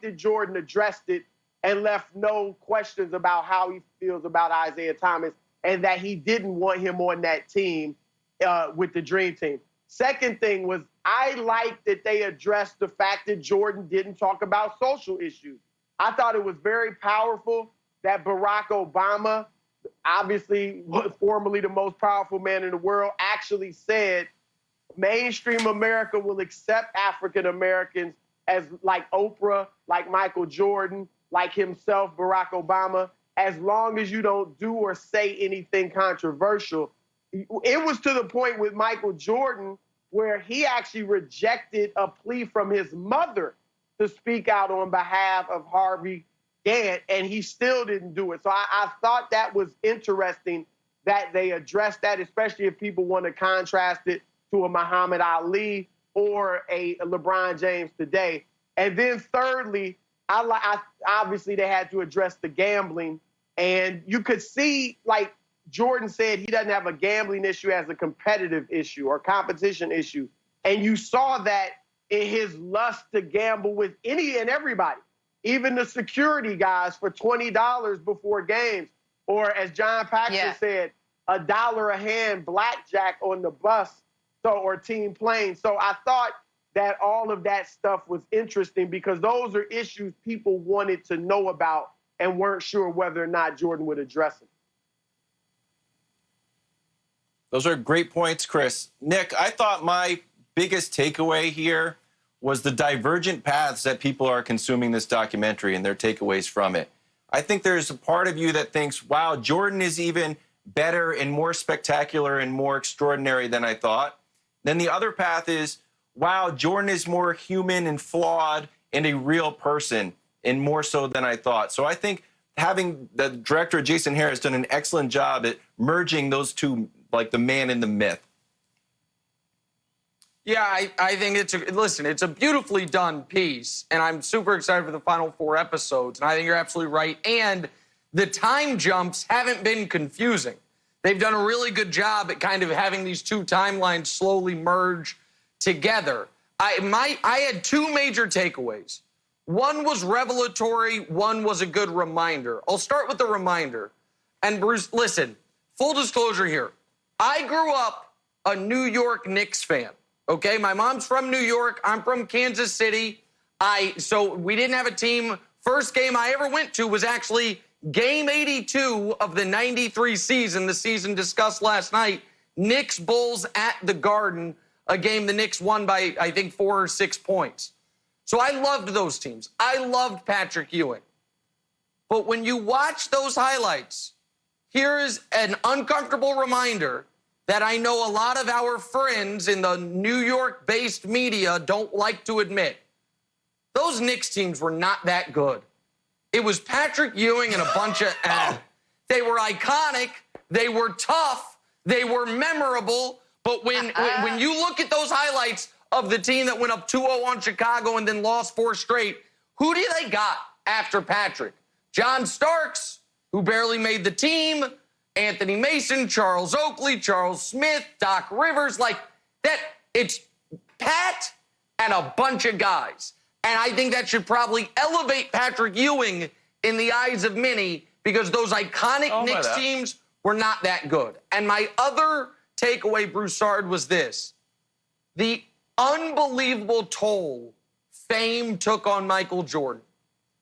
that Jordan addressed it and left no questions about how he feels about Isaiah Thomas and that he didn't want him on that team with the Dream Team. Second thing was, I like that they addressed the fact that Jordan didn't talk about social issues. I thought it was very powerful that Barack Obama, obviously formerly the most powerful man in the world, actually said mainstream America will accept African Americans as like Oprah, like Michael Jordan, like himself, Barack Obama, as long as you don't do or say anything controversial. It was to the point with Michael Jordan where he actually rejected a plea from his mother to speak out on behalf of Harvey Gantt, and he still didn't do it. So I thought that was interesting that they addressed that, especially if people want to contrast it to a Muhammad Ali or a LeBron James today. And then thirdly, obviously they had to address the gambling. And you could see, like Jordan said, he doesn't have a gambling issue as a competitive issue or competition issue. And you saw that in his lust to gamble with any and everybody, even the security guys for $20 before games. Or as John Paxson said, $1 a hand blackjack on the bus or team plane. So I thought that all of that stuff was interesting because those are issues people wanted to know about and weren't sure whether or not Jordan would address them. Those are great points, Chris. Nick, I thought my biggest takeaway here was the divergent paths that people are consuming this documentary and their takeaways from it. I think there's a part of you that thinks, wow, Jordan is even better and more spectacular and more extraordinary than I thought. Then the other path is, wow, Jordan is more human and flawed and a real person and more so than I thought. So I think having the director, Jason Harris, done an excellent job at merging those two, like the man and the myth. Yeah, I think it's a beautifully done piece, and I'm super excited for the final 4 episodes, and I think you're absolutely right. And the time jumps haven't been confusing. They've done a really good job at kind of having these two timelines slowly merge together. I had 2 major takeaways. One was revelatory, one was a good reminder. I'll start with the reminder. And Bruce, listen, full disclosure here. I grew up a New York Knicks fan, okay? My mom's from New York, I'm from Kansas City. So we didn't have a team. First game I ever went to was actually Game 82 of the 93 season, the season discussed last night. Knicks Bulls at the Garden, a game the Knicks won by, I think, 4 or 6 points. So I loved those teams. I loved Patrick Ewing. But when you watch those highlights, here is an uncomfortable reminder that I know a lot of our friends in the New York-based media don't like to admit. Those Knicks teams were not that good. It was Patrick Ewing and a bunch of... They were iconic, they were tough, they were memorable, but when you look at those highlights of the team that went up 2-0 on Chicago and then lost 4 straight, who do they got after Patrick? John Starks, who barely made the team, Anthony Mason, Charles Oakley, Charles Smith, Doc Rivers, like that. It's Pat and a bunch of guys. And I think that should probably elevate Patrick Ewing in the eyes of many because those iconic Knicks teams were not that good. And my other takeaway, Broussard, was this. The unbelievable toll fame took on Michael Jordan.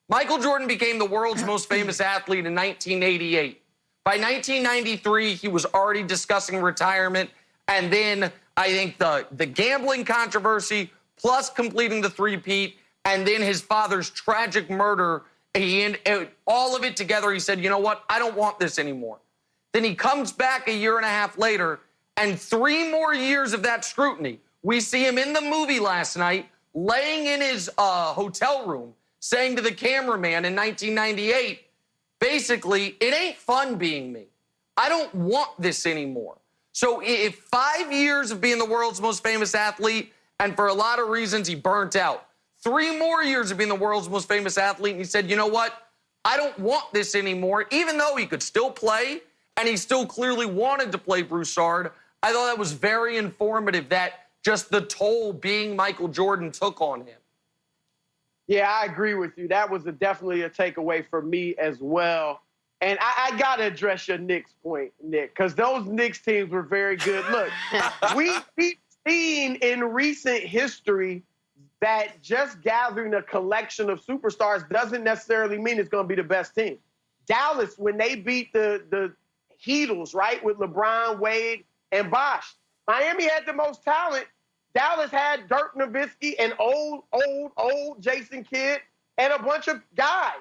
Michael Jordan became the world's most famous athlete in 1988. By 1993, he was already discussing retirement. And then I think the gambling controversy, plus completing the three-peat, and then his father's tragic murder, all of it together, he said, you know what, I don't want this anymore. Then he comes back a year and a half later, and 3 more years of that scrutiny. We see him in the movie last night, laying in his hotel room, saying to the cameraman in 1998, basically, it ain't fun being me. I don't want this anymore. So if 5 years of being the world's most famous athlete, and for a lot of reasons he burnt out, 3 more years of being the world's most famous athlete, and he said, you know what, I don't want this anymore, even though he could still play, and he still clearly wanted to play Broussard. I thought that was very informative, that just the toll being Michael Jordan took on him. Yeah, I agree with you. That was definitely a takeaway for me as well. And I got to address your Knicks point, Nick, because those Knicks teams were very good. Look, we've seen in recent history that just gathering a collection of superstars doesn't necessarily mean it's going to be the best team. Dallas, when they beat the Heatles, right, with LeBron, Wade, and Bosh, Miami had the most talent. Dallas had Dirk Nowitzki and old Jason Kidd and a bunch of guys,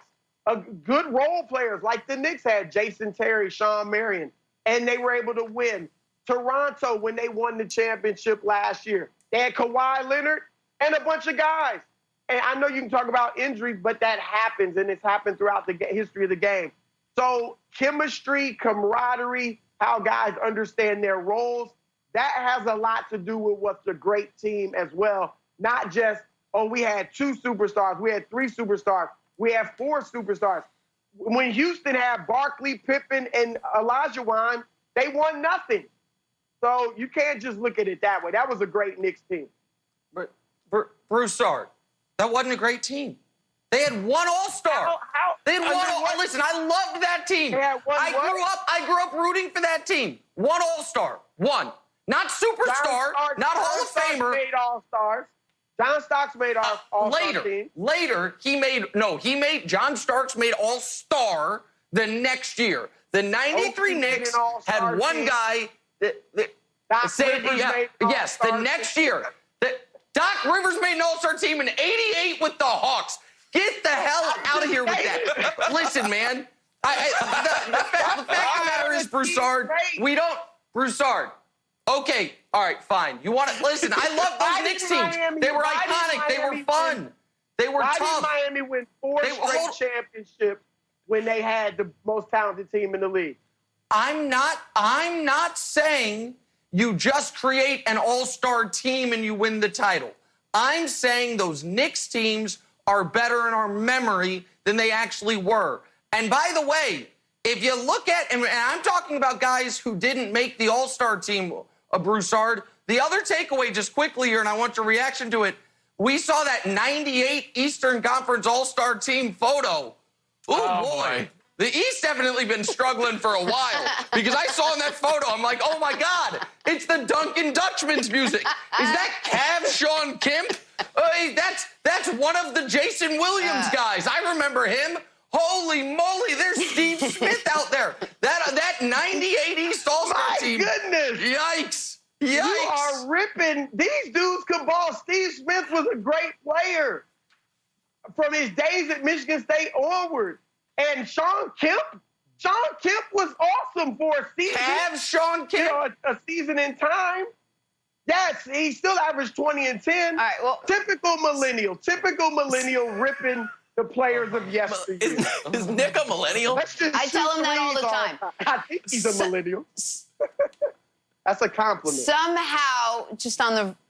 good role players like the Knicks had, Jason Terry, Sean Marion, and they were able to win. Toronto, when they won the championship last year, they had Kawhi Leonard and a bunch of guys. And I know you can talk about injuries, but that happens, and it's happened throughout the history of the game. So chemistry, camaraderie, how guys understand their roles, that has a lot to do with what's a great team as well. Not just, oh, we had 2 superstars, we had 3 superstars, we had 4 superstars. When Houston had Barkley, Pippen, and Olajuwon, they won nothing. So you can't just look at it that way. That was a great Knicks team. But Broussard, that wasn't a great team. They had one All-Star. They had one. Listen, I loved that team. I grew up rooting for that team. One All-Star. One. Not superstar, not Hall of Famer. Made All-Stars. John Starks made All-Star team. Later, John Starks made All-Star the next year. The 93 Knicks had one guy yes, the next year. Doc Rivers made an All-Star team in '88 with the Hawks. Get the hell out of here with that. Listen, man. The fact of the matter is, Broussard, Broussard. Okay, all right, fine. You want to listen? I love those Knicks teams. They were iconic. They were fun. They were tough. Why did Miami win 4 straight championships when they had the most talented team in the league? I'm not saying you just create an all-star team and you win the title. I'm saying those Knicks teams are better in our memory than they actually were. And by the way, if you look at, and I'm talking about guys who didn't make the all-star team, Broussard, the other takeaway just quickly here, and I want your reaction to it, we saw that 98 Eastern Conference all-star team photo. Oh, boy. The East definitely been struggling for a while because I saw in that photo, I'm like, oh, my God, it's the Duncan Dutchman's music. Is that Cav Sean Kemp? That's one of the Jason Williams guys. I remember him. Holy moly, there's Steve Smith out there. That 98 East All-Star team. My goodness. Yikes. You are ripping. These dudes could ball. Steve Smith was a great player from his days at Michigan State onward. And Sean Kemp was awesome for a season. Have Sean Kemp? You know, a season in time. Yes, he still averaged 20 and 10. All right, well, typical millennial ripping the players of yesteryear. Is Nick a millennial? I tell him that all the time. I think he's a millennial. That's a compliment. Somehow,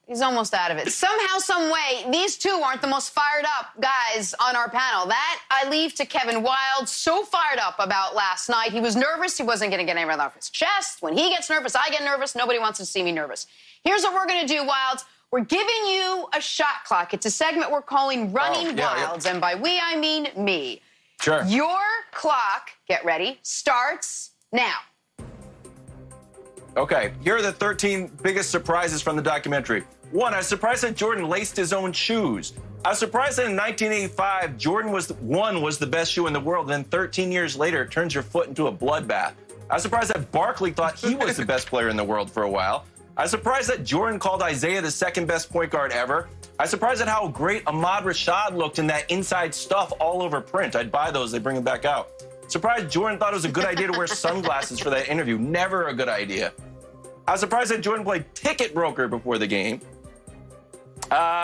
he's almost out of it. Somehow, some way, these two aren't the most fired up guys on our panel. That I leave to Kevin Wild, so fired up about last night. He was nervous. He wasn't going to get anything off his chest. When he gets nervous, I get nervous. Nobody wants to see me nervous. Here's what we're going to do, Wilds. We're giving you a shot clock. It's a segment we're calling Running Wilds, and by we, I mean me. Sure. Your clock, get ready, starts now. Okay, here are the 13 biggest surprises from the documentary. 1, I was surprised that Jordan laced his own shoes. I was surprised that in 1985, Jordan was the best shoe in the world, and then 13 years later, it turns your foot into a bloodbath. I was surprised that Barkley thought he was the best player in the world for a while. I was surprised that Jordan called Isaiah the second best point guard ever. I was surprised at how great Ahmad Rashad looked in that inside stuff all over print. I'd buy those, they bring them back out. Surprised Jordan thought it was a good idea to wear sunglasses for that interview. Never a good idea. I was surprised that Jordan played ticket broker before the game.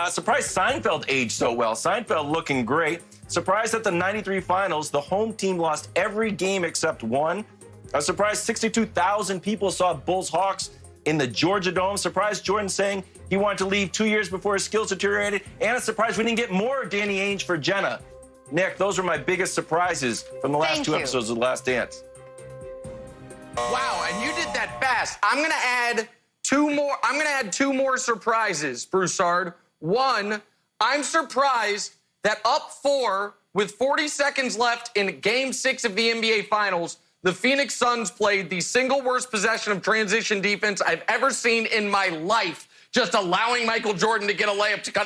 Surprised Seinfeld aged so well. Seinfeld looking great. Surprised at the 93 finals, the home team lost every game except one. I was surprised 62,000 people saw Bulls-Hawks in the Georgia Dome. Surprised Jordan saying he wanted to leave 2 years before his skills deteriorated. And a surprise we didn't get more Danny Ainge for Jenna. Nick, those were my biggest surprises from the last two episodes of The Last Dance. Wow, and you did that fast. I'm gonna add two more surprises, Broussard. One, I'm surprised that up 4 with 40 seconds left in Game 6 of the NBA Finals, the Phoenix Suns played the single worst possession of transition defense I've ever seen in my life, just allowing Michael Jordan to get a layup to cut